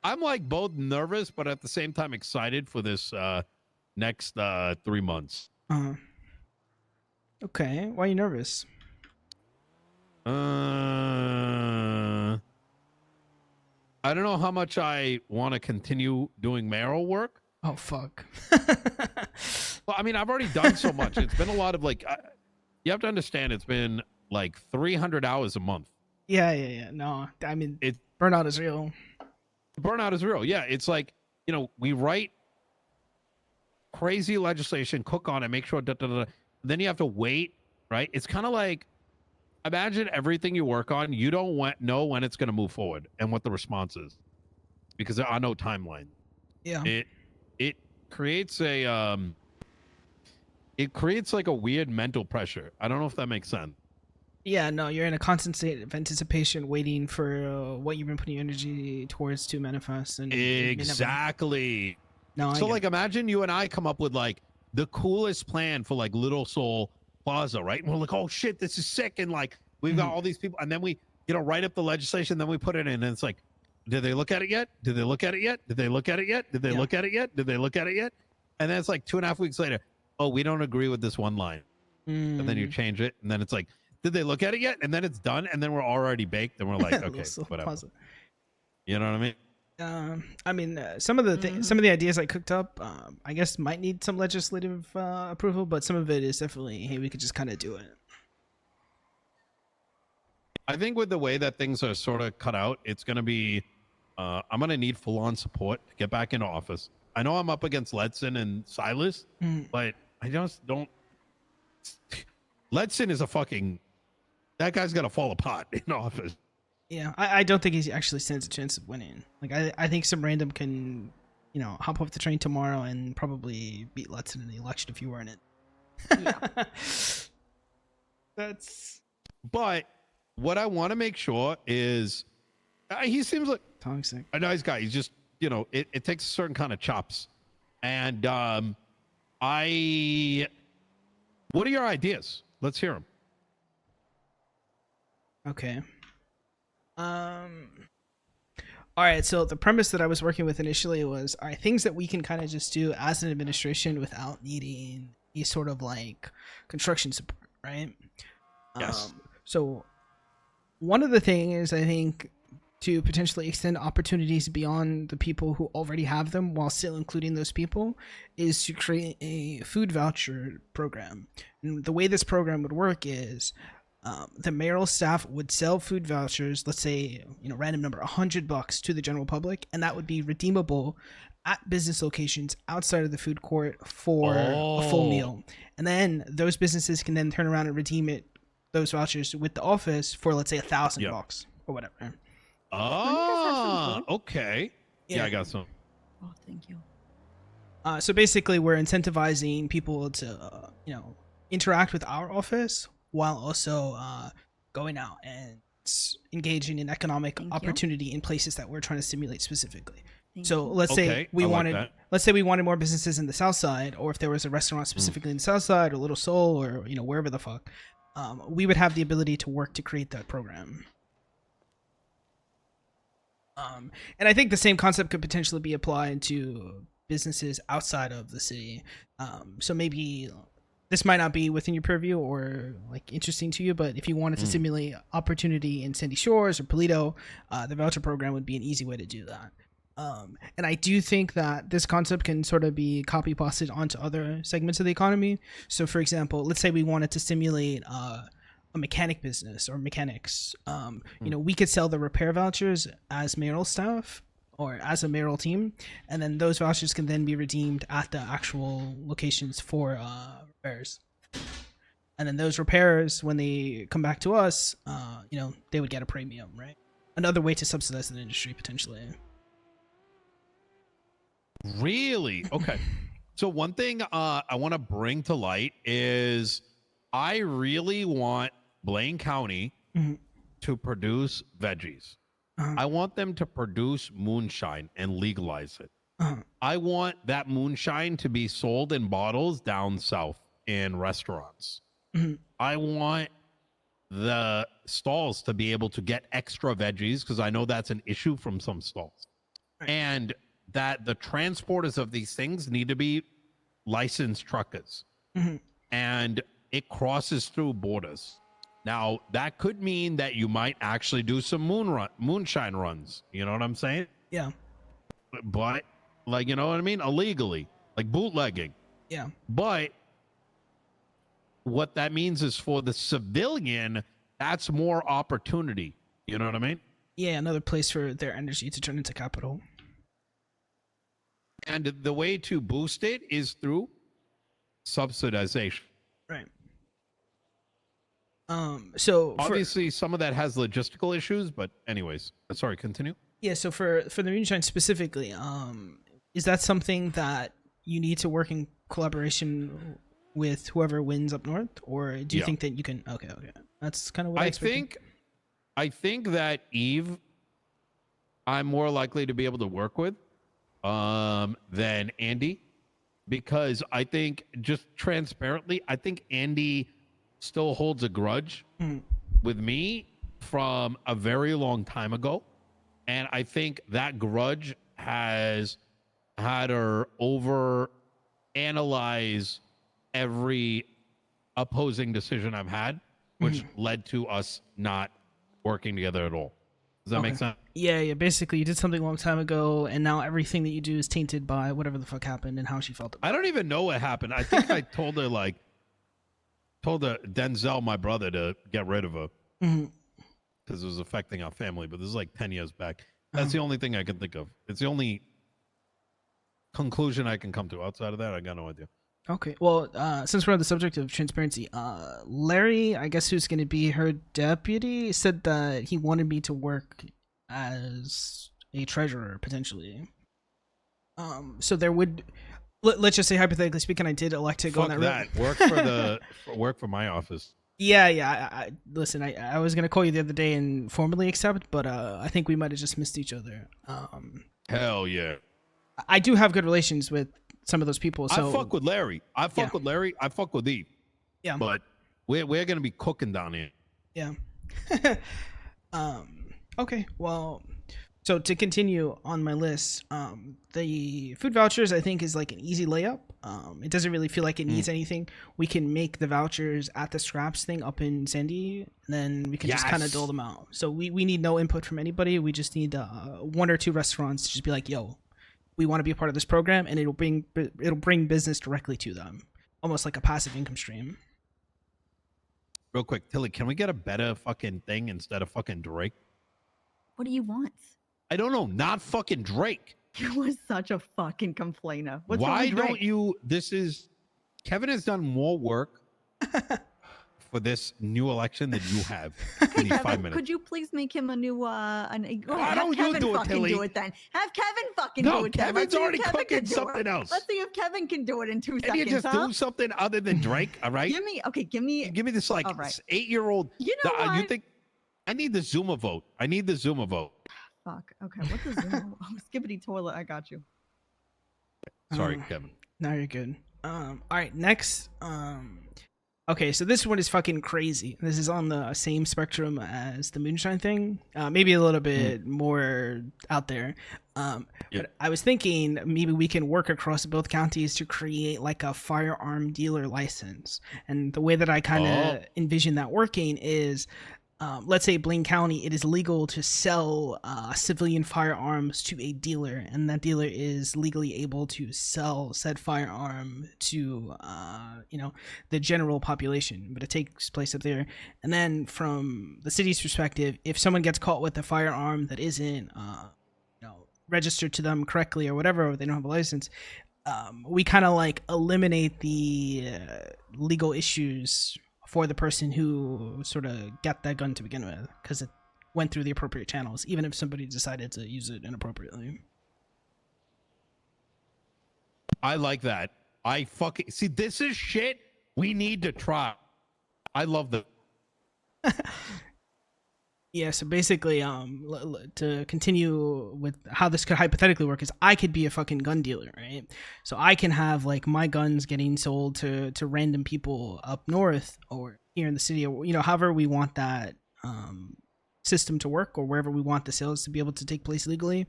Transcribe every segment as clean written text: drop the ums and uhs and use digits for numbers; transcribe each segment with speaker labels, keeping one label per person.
Speaker 1: I'm like both nervous, but at the same time excited for this next 3 months.
Speaker 2: Okay. Why are you nervous?
Speaker 1: I don't know how much I want to continue doing mayoral work.
Speaker 2: Oh fuck.
Speaker 1: Well, I mean, I've already done so much. It's been a lot of like, you have to understand, it's been like 300 hours a month.
Speaker 2: Yeah. No, I mean,
Speaker 1: It
Speaker 2: burnout is real.
Speaker 1: burnout is real. Yeah, it's like, we write crazy legislation, cook on it, make sure. Then you have to wait, right? It's kind of like, imagine everything you work on, you don't know when it's going to move forward and what the response is, because there are no timelines.
Speaker 2: Yeah.
Speaker 1: It creates it creates like a weird mental pressure. I don't know if that makes sense.
Speaker 2: Yeah, no, you're in a constant state of anticipation, waiting for what you've been putting your energy towards to manifest. And
Speaker 1: exactly.
Speaker 2: No,
Speaker 1: so like, imagine you and I come up with like the coolest plan for like Little Seoul Plaza, right? And we're like, oh shit, this is sick, and like we've got all these people, and then we write up the legislation, then we put it in, and it's like, did they look at it yet? Did they look at it yet? Did they look at it yet? Did they look at it yet? Did they look at it yet? And then it's like 2.5 weeks later, oh, we don't agree with this one line. And then you change it, and then it's like, did they look at it yet? And then it's done, and then we're already baked, and we're like, okay, whatever. You know what I mean?
Speaker 2: I mean, some of the ideas I cooked up, I guess might need some legislative approval, but some of it is definitely, hey, we could just kind of do it.
Speaker 1: I think with the way that things are sort of cut out, it's going to be, I'm going to need full-on support to get back into office. I know I'm up against Ledson and Silas, but I just don't. Ledson is that guy's going to fall apart in office.
Speaker 2: Yeah, I don't think he actually stands a chance of winning. Like, I think some random can, hop off the train tomorrow and probably beat Ledson in the election if you were in it. Yeah.
Speaker 1: But what I want to make sure is, he seems like
Speaker 2: toxic,
Speaker 1: a nice guy. He's just, it takes a certain kind of chops. And what are your ideas? Let's hear them.
Speaker 2: Okay. All right, so the premise that I was working with initially was, all right, things that we can kind of just do as an administration without needing any sort of like construction support, right?
Speaker 1: Yes.
Speaker 2: So one of the things, I think, to potentially extend opportunities beyond the people who already have them while still including those people, is to create a food voucher program. And the way this program would work is, the mayoral staff would sell food vouchers, let's say, random number, $100 to the general public, and that would be redeemable at business locations outside of the food court for a full meal. And then those businesses can then turn around and redeem those vouchers with the office for, let's say, $1,000 or whatever.
Speaker 1: Oh, okay. Yeah, I got some.
Speaker 3: Oh, thank you.
Speaker 2: So basically, we're incentivizing people to, interact with our office while also going out and engaging in economic opportunity in places that we're trying to stimulate specifically. Let's say we wanted more businesses in the South Side, or if there was a restaurant specifically in the South Side or Little Seoul or wherever the fuck, we would have the ability to work to create that program. And I think the same concept could potentially be applied to businesses outside of the city. So maybe this might not be within your purview or like interesting to you, but if you wanted to stimulate opportunity in Sandy Shores or Polito, the voucher program would be an easy way to do that. And I do think that this concept can sort of be copy pasted onto other segments of the economy. So for example, let's say we wanted to stimulate a mechanic business or mechanics. We could sell the repair vouchers as mayoral staff or as a mayoral team, and then those vouchers can then be redeemed at the actual locations for repairs. And then those repairs, when they come back to us, they would get a premium, right? Another way to subsidize the industry potentially.
Speaker 1: Really? Okay. So one thing I want to bring to light is I really want Blaine County to produce veggies. I want them to produce moonshine and legalize it. I want that moonshine to be sold in bottles down south in restaurants. I want the stalls to be able to get extra veggies, because I know that's an issue from some stalls.
Speaker 2: Right.
Speaker 1: And that the transporters of these things need to be licensed truckers.
Speaker 2: Mm-hmm.
Speaker 1: And it crosses through borders. Now, that could mean that you might actually do some moonshine runs. You know what I'm saying?
Speaker 2: Yeah.
Speaker 1: But, like, you know what I mean? Illegally, like bootlegging.
Speaker 2: Yeah.
Speaker 1: But what that means is for the civilian, that's more opportunity. You know what I mean?
Speaker 2: Yeah, another place for their energy to turn into capital.
Speaker 1: And the way to boost it is through subsidization.
Speaker 2: Right. So
Speaker 1: obviously some of that has logistical issues, but anyways, sorry, continue.
Speaker 2: Yeah, so for the moonshine specifically, is that something that you need to work in collaboration with whoever wins up north, or do you think that you can? Okay, that's kind of what
Speaker 1: I think that Eve, I'm more likely to be able to work with, than Andy, because I think, just transparently, I think Andy still holds a grudge with me from a very long time ago. And I think that grudge has had her over analyze every opposing decision I've had, which led to us not working together at all. Does that make sense?
Speaker 2: Yeah. Basically, you did something a long time ago, and now everything that you do is tainted by whatever the fuck happened and how she felt about it.
Speaker 1: I don't even know what happened. I think I told her Denzel, my brother, to get rid of her because it was affecting our family. But this is like 10 years back. That's the only thing I can think of. It's the only conclusion I can come to. Outside of that, I got no idea.
Speaker 2: Okay. Well, since we're on the subject of transparency, Larry, I guess who's going to be her deputy, said that he wanted me to work as a treasurer potentially. So there would, let's just say hypothetically speaking, I did elect to go on that route.
Speaker 1: Work for my office.
Speaker 2: Yeah. Listen, I was gonna call you the other day and formally accept, but I think we might have just missed each other.
Speaker 1: Hell yeah.
Speaker 2: I do have good relations with some of those people. So
Speaker 1: I fuck with Larry. I fuck with Larry. I fuck with Eve.
Speaker 2: Yeah.
Speaker 1: But we're gonna be cooking down here.
Speaker 2: Yeah. Okay. Well, so to continue on my list, the food vouchers I think is like an easy layup. It doesn't really feel like it needs anything. We can make the vouchers at the scraps thing up in Sandy, and then we can just kind of dole them out. So we need no input from anybody. We just need one or two restaurants to just be like, yo, we want to be a part of this program, and it'll bring business directly to them, almost like a passive income stream.
Speaker 1: Real quick, Tilly, can we get a better fucking thing instead of fucking Drake?
Speaker 3: What do you want?
Speaker 1: I don't know, not fucking Drake.
Speaker 3: You are such a fucking complainer. What's wrong
Speaker 1: Why
Speaker 3: with Drake?
Speaker 1: don't you? Kevin has done more work for this new election than you have in these 5 minutes.
Speaker 3: Could you please make him a new
Speaker 1: Why
Speaker 3: have
Speaker 1: don't you
Speaker 3: Kevin
Speaker 1: do it,
Speaker 3: fucking
Speaker 1: Tilly?
Speaker 3: do it then. Have Kevin fucking
Speaker 1: No,
Speaker 3: do it then.
Speaker 1: Kevin's
Speaker 3: Let's see if
Speaker 1: already
Speaker 3: Kevin
Speaker 1: cooking
Speaker 3: can do
Speaker 1: something
Speaker 3: it.
Speaker 1: else.
Speaker 3: Let's see if Kevin can do it in 2
Speaker 1: Can
Speaker 3: seconds.
Speaker 1: you just
Speaker 3: huh?
Speaker 1: do something other than Drake? All right.
Speaker 3: Give me
Speaker 1: this like
Speaker 3: all right.
Speaker 1: 8-year-old.
Speaker 3: You know what?
Speaker 1: You think I need the Zuma vote? I need the Zuma vote.
Speaker 3: Fuck. Okay. What's the Zoom? Oh, skibbity toilet. I got you.
Speaker 1: Sorry, Kevin.
Speaker 2: No, you're good. All right, next. Okay, so this one is fucking crazy. This is on the same spectrum as the moonshine thing. Maybe a little bit more out there. But I was thinking maybe we can work across both counties to create like a firearm dealer license. And the way that I kind of envision that working is, let's say Blaine County, it is legal to sell civilian firearms to a dealer, and that dealer is legally able to sell said firearm to the general population, but it takes place up there. And then from the city's perspective, if someone gets caught with a firearm that isn't registered to them correctly or whatever, or they don't have a license, we kind of like eliminate the legal issues for the person who sort of got that gun to begin with, because it went through the appropriate channels, even if somebody decided to use it inappropriately.
Speaker 1: I like that. I fucking see. This is shit we need to try. I love the.
Speaker 2: Yeah, so basically, to continue with how this could hypothetically work is I could be a fucking gun dealer, right? So I can have like my guns getting sold to random people up north, or here in the city, or however we want that system to work, or wherever we want the sales to be able to take place legally.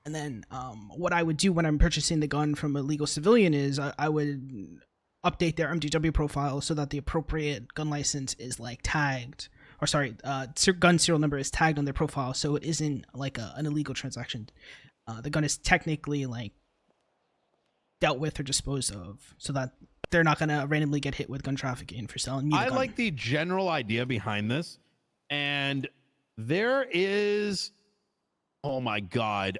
Speaker 2: And then what I would do when I'm purchasing the gun from a legal civilian is I would update their MDW profile so that the appropriate gun license is like tagged, or sorry, gun serial number is tagged on their profile, so it isn't like an illegal transaction. The gun is technically like dealt with or disposed of, so that they're not gonna randomly get hit with gun trafficking for selling me the gun.
Speaker 1: like the general idea behind this, and there is, oh my god,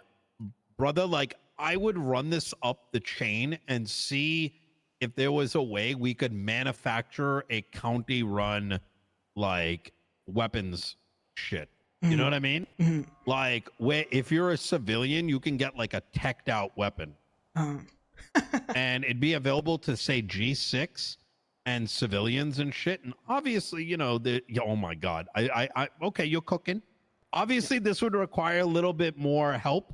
Speaker 1: brother, like I would run this up the chain and see if there was a way we could manufacture a county run like weapons shit. You know what I mean?
Speaker 2: Mhm.
Speaker 1: Like where if you're a civilian, you can get like a teched out weapon. And it'd be available to say G6 and civilians and shit. And obviously, oh my god, I okay, you're cooking. Obviously, this would require a little bit more help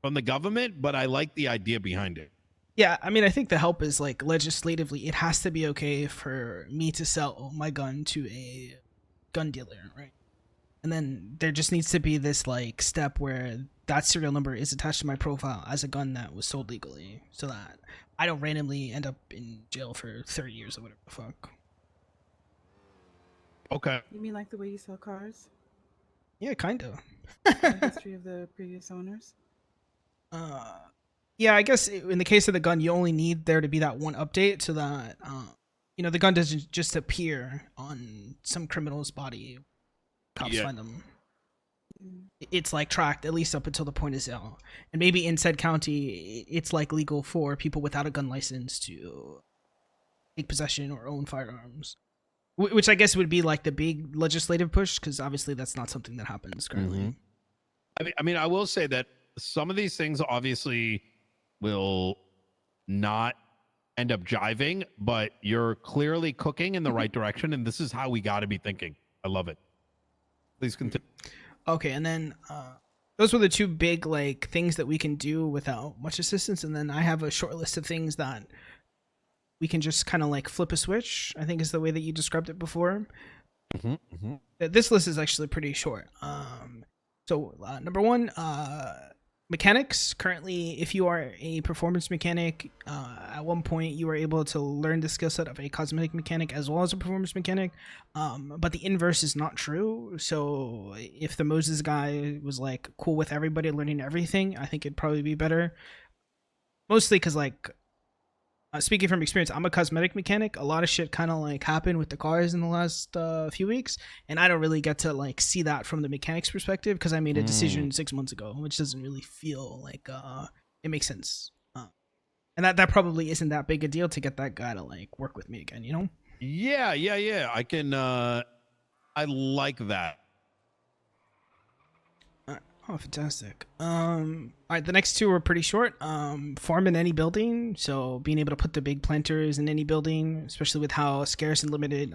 Speaker 1: from the government, but I like the idea behind it.
Speaker 2: Yeah, I mean, I think the help is like legislatively, it has to be okay for me to sell my gun to a gun dealer, right? And then there just needs to be this like step where that serial number is attached to my profile as a gun that was sold legally, so that I don't randomly end up in jail for 30 years or whatever the fuck.
Speaker 1: Okay.
Speaker 4: You mean like the way you sell cars?
Speaker 2: Yeah, kind of.
Speaker 4: The history of the previous owners?
Speaker 2: Yeah, I guess in the case of the gun, you only need there to be that one update so that the gun doesn't just appear on some criminal's body. Cops find them. It's like tracked at least up until the point of sale, and maybe in said county, it's like legal for people without a gun license to take possession or own firearms, which I guess would be like the big legislative push, because obviously that's not something that happens currently.
Speaker 1: I mean, I will say that some of these things obviously will not end up jiving, but you're clearly cooking in the right direction, and this is how we got to be thinking. I love it. Please continue.
Speaker 2: Okay, and then those were the two big like things that we can do without much assistance, and then I have a short list of things that we can just kind of like flip a switch, I think is the way that you described it before. This list is actually pretty short. So number one, mechanics. Currently, if you are a performance mechanic, at one point you were able to learn the skill set of a cosmetic mechanic as well as a performance mechanic, but the inverse is not true. So if the Moses guy was like cool with everybody learning everything, I think it'd probably be better. Mostly because like, speaking from experience, I'm a cosmetic mechanic. A lot of shit kind of like happened with the cars in the last few weeks, and I don't really get to like see that from the mechanic's perspective because I made a decision 6 months ago, which doesn't really feel like it makes sense. And that probably isn't that big a deal to get that guy to like work with me again, you know?
Speaker 1: Yeah. I can. I like that.
Speaker 2: Oh, fantastic. All right, the next two are pretty short. Farm in any building, so being able to put the big planters in any building, especially with how scarce and limited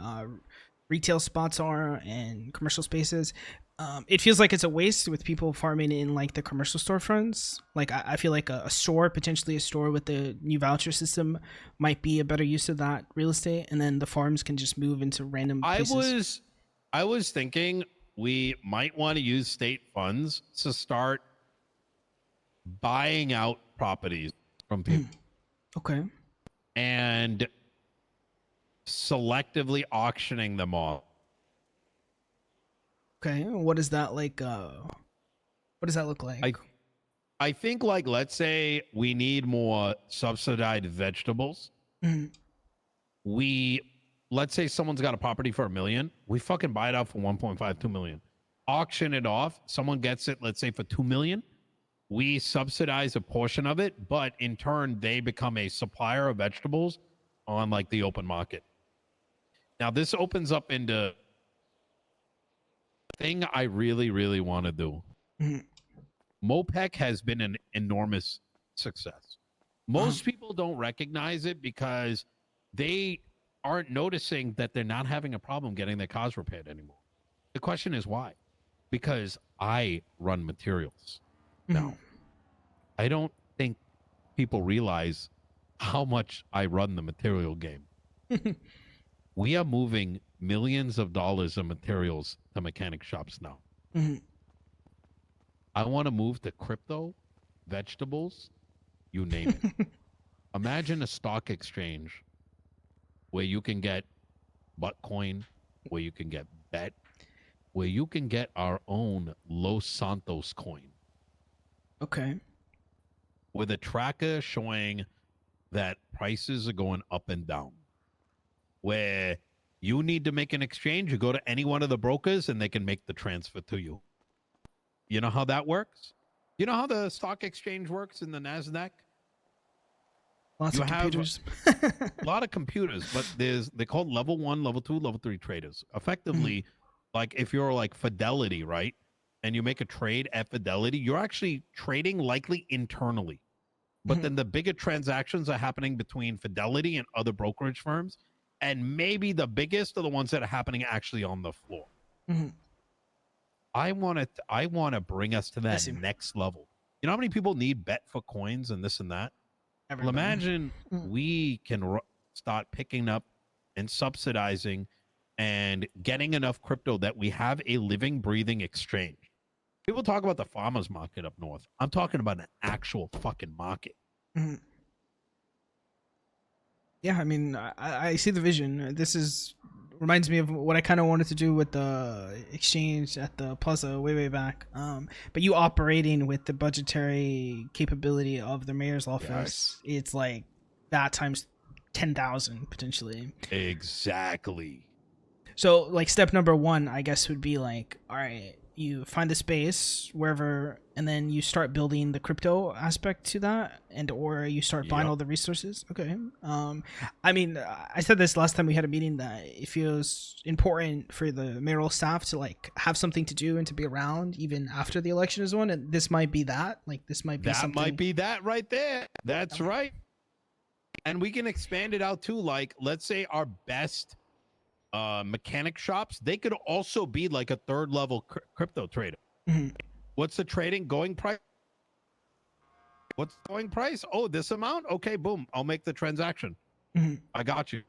Speaker 2: retail spots are and commercial spaces. It feels like it's a waste with people farming in like the commercial storefronts. Like I feel like a store, potentially a store with the new voucher system, might be a better use of that real estate, and then the farms can just move into random places.
Speaker 1: I was thinking we might want to use state funds to start buying out properties from people.
Speaker 2: Okay.
Speaker 1: And selectively auctioning them off.
Speaker 2: Okay. What is that like? What does that look like?
Speaker 1: I think like, let's say we need more subsidized vegetables. Let's say someone's got a property for $1 million. We fucking buy it out for 1.5, 2 million. Auction it off. Someone gets it, let's say for 2 million. We subsidize a portion of it, but in turn, they become a supplier of vegetables on like the open market. Now, this opens up into a thing I really, really want to do. Mopec has been an enormous success. Most people don't recognize it because they aren't noticing that they're not having a problem getting their cars repaired anymore. The question is why? Because I run materials. Now, I don't think people realize how much I run the material game. We are moving millions of dollars of materials to mechanic shops now.
Speaker 2: Mhm.
Speaker 1: I want to move to crypto, vegetables, you name it. Imagine a stock exchange where you can get Buttcoin, where you can get Bet, where you can get our own Los Santos coin
Speaker 2: Okay.
Speaker 1: with a tracker showing that prices are going up and down. Where you need to make an exchange, you go to any one of the brokers and they can make the transfer to you. You know how that works? You know how the stock exchange works in the NASDAQ?
Speaker 2: Lots
Speaker 1: You
Speaker 2: of
Speaker 1: have
Speaker 2: computers.
Speaker 1: a lot of they're called level 1, level 2, level 3 traders. Effectively, like if you're like Fidelity, right? And you make a trade at Fidelity, you're actually trading likely internally. But then the bigger transactions are happening between Fidelity and other brokerage firms. And maybe the biggest are the ones that are happening actually on the floor.
Speaker 2: Mhm.
Speaker 1: I want to bring us to
Speaker 2: I
Speaker 1: that
Speaker 2: see.
Speaker 1: next level. You know how many people need bet for coins and this and that? Well,
Speaker 2: Everybody.
Speaker 1: imagine
Speaker 2: Mm.
Speaker 1: we can start picking up and subsidizing and getting enough crypto that we have a living, breathing exchange. People talk about the farmers market up north. I'm talking about an actual fucking market.
Speaker 2: Mhm. Yeah, I mean, I see the vision. This is reminds me of what I kind of wanted to do with the exchange at the plaza way back. But you operating with the budgetary capability of the mayor's office, it's like that times 10,000 potentially.
Speaker 1: Exactly.
Speaker 2: So like step number one, I guess, would be like, all right, you find the space wherever, and then you start building the crypto aspect to that, and or you start buying
Speaker 1: Yep.
Speaker 2: all the resources. Okay. I mean, I said this last time we had a meeting that it feels important for the mayoral staff to like have something to do and to be around even after the election is won, and this might be that. Like this might be
Speaker 1: That
Speaker 2: something.
Speaker 1: might be that right there. That's right. And we can expand it out too. Like, let's say our best mechanic shops, they could also be like a third level crypto trader.
Speaker 2: Mhm.
Speaker 1: What's the trading going price? What's the going price? Oh, this amount? Okay, boom. I'll make the transaction.
Speaker 2: Mhm.
Speaker 1: I got you.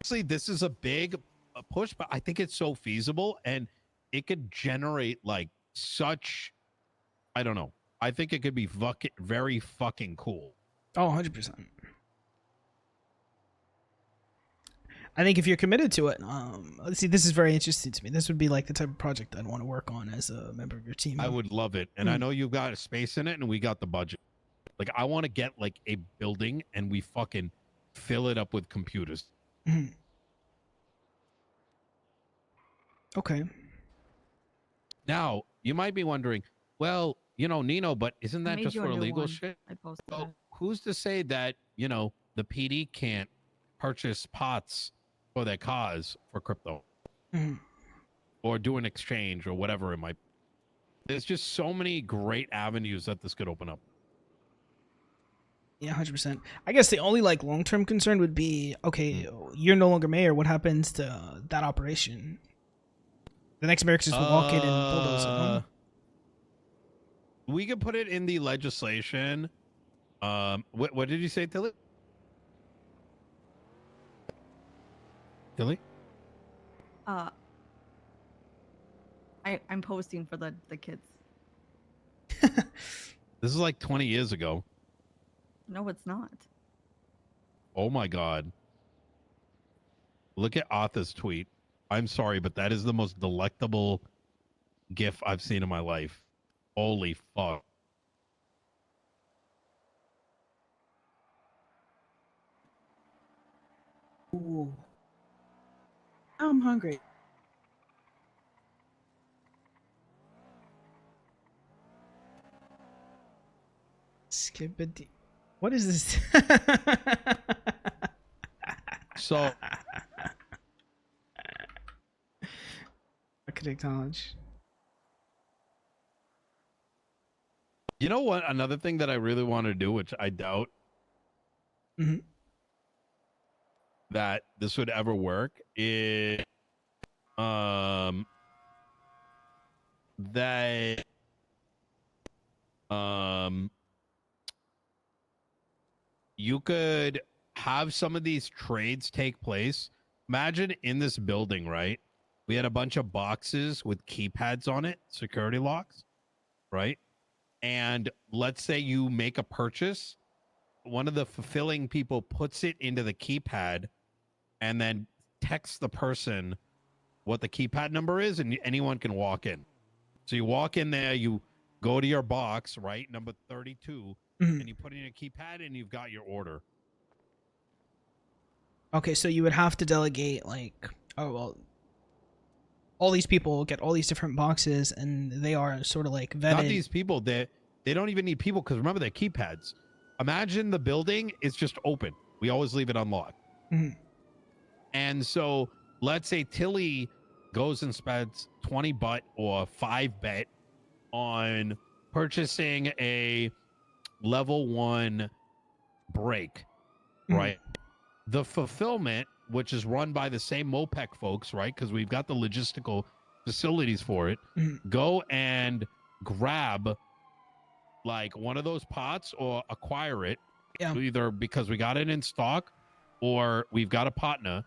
Speaker 1: Honestly, this is a big push, but I think it's so feasible and it could generate like such, I don't know. I think it could be very fucking cool.
Speaker 2: Oh, 100%. I think if you're committed to it, let's see, this is very interesting to me. This would be like the type of project I'd want to work on as a member of your team.
Speaker 1: I would love it. And I know you've got a space in it and we got the budget. Like, I want to get like a building and we fucking fill it up with computers.
Speaker 2: Mhm. Okay.
Speaker 1: Now, you might be wondering, well, you know, Nino, but isn't
Speaker 3: I
Speaker 1: that
Speaker 3: made
Speaker 1: just
Speaker 3: you a
Speaker 1: for
Speaker 3: new
Speaker 1: illegal
Speaker 3: one.
Speaker 1: shit?
Speaker 3: I posted
Speaker 1: Well,
Speaker 3: it.
Speaker 1: who's to say that, you know, the PD can't purchase pots for their cars for crypto
Speaker 2: Mhm.
Speaker 1: or do an exchange or whatever it might be? There's just so many great avenues that this could open up.
Speaker 2: Yeah, 100%. I guess the only like long term concern would be, okay, you're no longer mayor. What happens to that operation? The next mayor just will walk in and bulldoze it. No?
Speaker 1: We could put it in the legislation. What did you say, Tilly? Tilly?
Speaker 3: Uh, I'm posting for the kids.
Speaker 1: This is like 20 years ago.
Speaker 3: No, it's not.
Speaker 1: Oh my God. Look at Arthur's tweet. I'm sorry, but that is the most delectable GIF I've seen in my life. Holy fuck.
Speaker 4: Ooh. I'm hungry.
Speaker 2: Skibbity. What is this?
Speaker 1: So,
Speaker 2: I could acknowledge.
Speaker 1: you know what? Another thing that I really want to do, which I doubt
Speaker 2: Mhm.
Speaker 1: that this would ever work, is that you could have some of these trades take place. Imagine in this building, right? We had a bunch of boxes with keypads on it, security locks, right? And let's say you make a purchase, one of the fulfilling people puts it into the keypad and then texts the person what the keypad number is, and anyone can walk in. So you walk in there, you go to your box, right? Number 32,
Speaker 2: Mhm.
Speaker 1: and you put in your keypad and you've got your order.
Speaker 2: Okay, so you would have to delegate like, oh well, all these people get all these different boxes, and they are sort of like vetted.
Speaker 1: Not these people, they don't even need people because remember they're keypads. Imagine the building is just open. We always leave it unlocked.
Speaker 2: Mhm.
Speaker 1: And so let's say Tilly goes and spends 20 butt or 5 bet on purchasing a level 1 break,
Speaker 2: Mhm.
Speaker 1: right? The fulfillment, which is run by the same MOPEC folks, right? Because we've got the logistical facilities for it,
Speaker 2: Mhm.
Speaker 1: go and grab like one of those pots or acquire it,
Speaker 2: Yeah.
Speaker 1: either because we got it in stock or we've got a partner,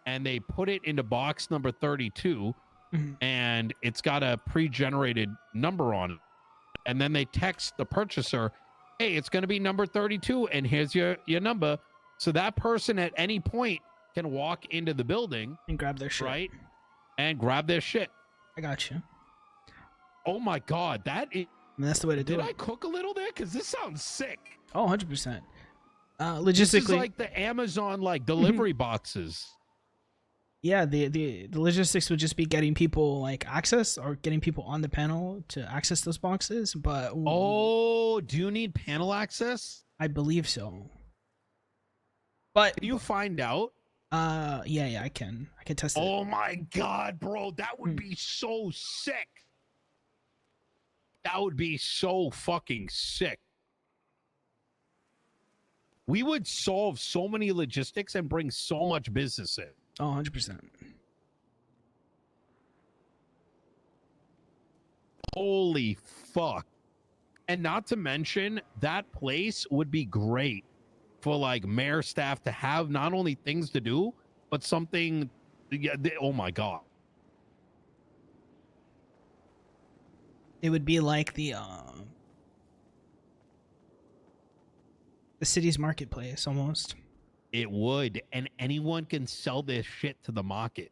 Speaker 1: and they put it into box number 32
Speaker 2: Mhm.
Speaker 1: and it's got a pre-generated number on it, and then they text the purchaser, hey, it's going to be number 32 and here's your number, so that person at any point can walk into the building
Speaker 2: And grab their shit.
Speaker 1: right and grab their shit.
Speaker 2: I got you.
Speaker 1: Oh my god, that is,
Speaker 2: I mean, that's the way to do
Speaker 1: did
Speaker 2: it.
Speaker 1: I cook a little there? Because this sounds sick.
Speaker 2: Oh, 100%. Logistically,
Speaker 1: This is like the Amazon like delivery boxes.
Speaker 2: yeah, the logistics would just be getting people like access or getting people on the panel to access those boxes. But
Speaker 1: Oh, do you need panel access?
Speaker 2: I believe so. But
Speaker 1: Can you find out?
Speaker 2: yeah, I can test it.
Speaker 1: Oh my god, bro, that would be so sick. That would be so fucking sick. We would solve so many logistics and bring so much business in.
Speaker 2: Oh, 100%.
Speaker 1: Holy fuck. And not to mention, that place would be great for like mayor staff to have not only things to do, but something. Yeah, oh my god.
Speaker 2: It would be like the city's marketplace almost.
Speaker 1: It would. And anyone can sell their shit to the market.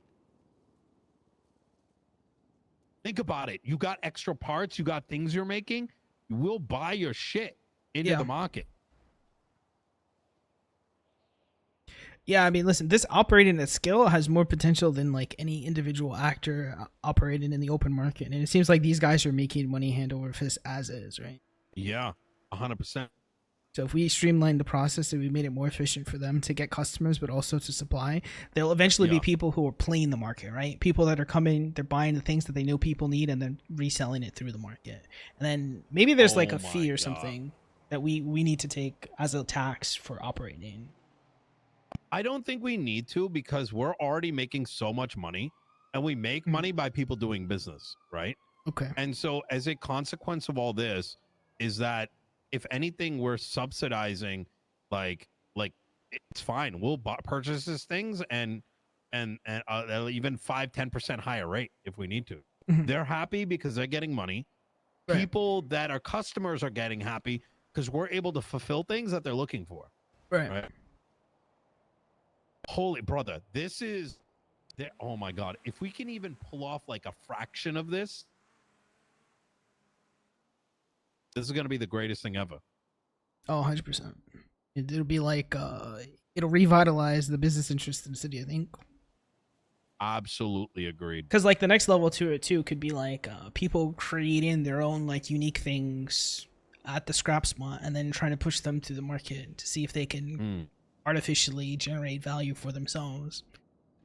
Speaker 1: Think about it. You got extra parts, you got things you're making, we'll buy your shit into the market.
Speaker 2: Yeah, I mean, listen, this operating at scale has more potential than like any individual actor operating in the open market. And it seems like these guys are making money hand over fist as is, right?
Speaker 1: Yeah, 100%.
Speaker 2: So if we streamline the process and we made it more efficient for them to get customers, but also to supply, there'll eventually be people who are playing the market, right? People that are coming, they're buying the things that they know people need and then reselling it through the market. And then maybe there's like a fee or something that we need to take as a tax for operating.
Speaker 1: I don't think we need to, because we're already making so much money, and we make money by people doing business, right?
Speaker 2: Okay.
Speaker 1: And so as a consequence of all this is that if anything, we're subsidizing, like it's fine. We'll purchase these things and even 5-10% higher rate if we need to. They're happy because they're getting money.
Speaker 2: Right.
Speaker 1: People that are customers are getting happy because we're able to fulfill things that they're looking for.
Speaker 2: Right.
Speaker 1: Holy brother, this is, oh my god, if we can even pull off like a fraction of this, this is going to be the greatest thing ever.
Speaker 2: Oh, 100%. It'll be like, it'll revitalize the business interest in the city, I think.
Speaker 1: Absolutely agreed.
Speaker 2: Because like the next level to it too could be like people creating their own like unique things at the scrap spot and then trying to push them to the market to see if they can artificially generate value for themselves.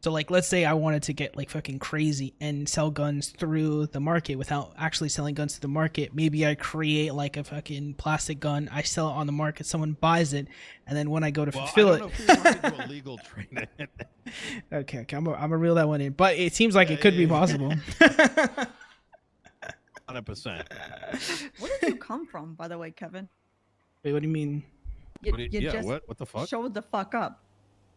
Speaker 2: So like, let's say I wanted to get like fucking crazy and sell guns through the market without actually selling guns to the market. Maybe I create like a fucking plastic gun, I sell it on the market, someone buys it, and then when I go to fulfill it,
Speaker 1: do illegal trade.
Speaker 2: okay, I'm gonna reel that one in. But it seems like it could be possible.
Speaker 1: 100%.
Speaker 3: Where did you come from, by the way, Kevin?
Speaker 2: Wait, what do you mean?
Speaker 3: just
Speaker 1: what the fuck?
Speaker 3: showed the fuck up.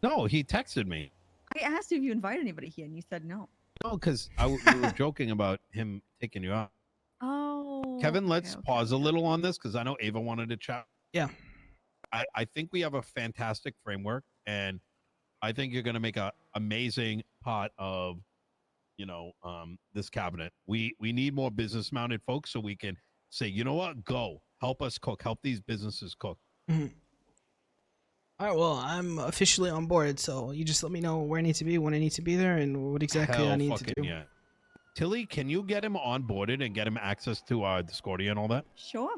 Speaker 1: No, he texted me.
Speaker 3: I asked you if you invited anybody here, and you said no.
Speaker 1: No, because we were joking about him taking you out.
Speaker 3: Oh.
Speaker 1: Kevin,
Speaker 3: okay,
Speaker 1: let's
Speaker 3: okay,
Speaker 1: pause a
Speaker 3: okay.
Speaker 1: little on this because I know Ava wanted to chat.
Speaker 2: Yeah.
Speaker 1: I think we have a fantastic framework, and I think you're going to make a amazing part of, this cabinet. We need more business mounted folks so we can say, you know what, go help us cook, help these businesses cook.
Speaker 2: Mhm. All right. Well, I'm officially on board. So you just let me know where I need to be, when I need to be there, and what exactly I need to do.
Speaker 1: Yeah. Tilly, can you get him onboarded and get him access to Discordia and all that?
Speaker 3: Sure.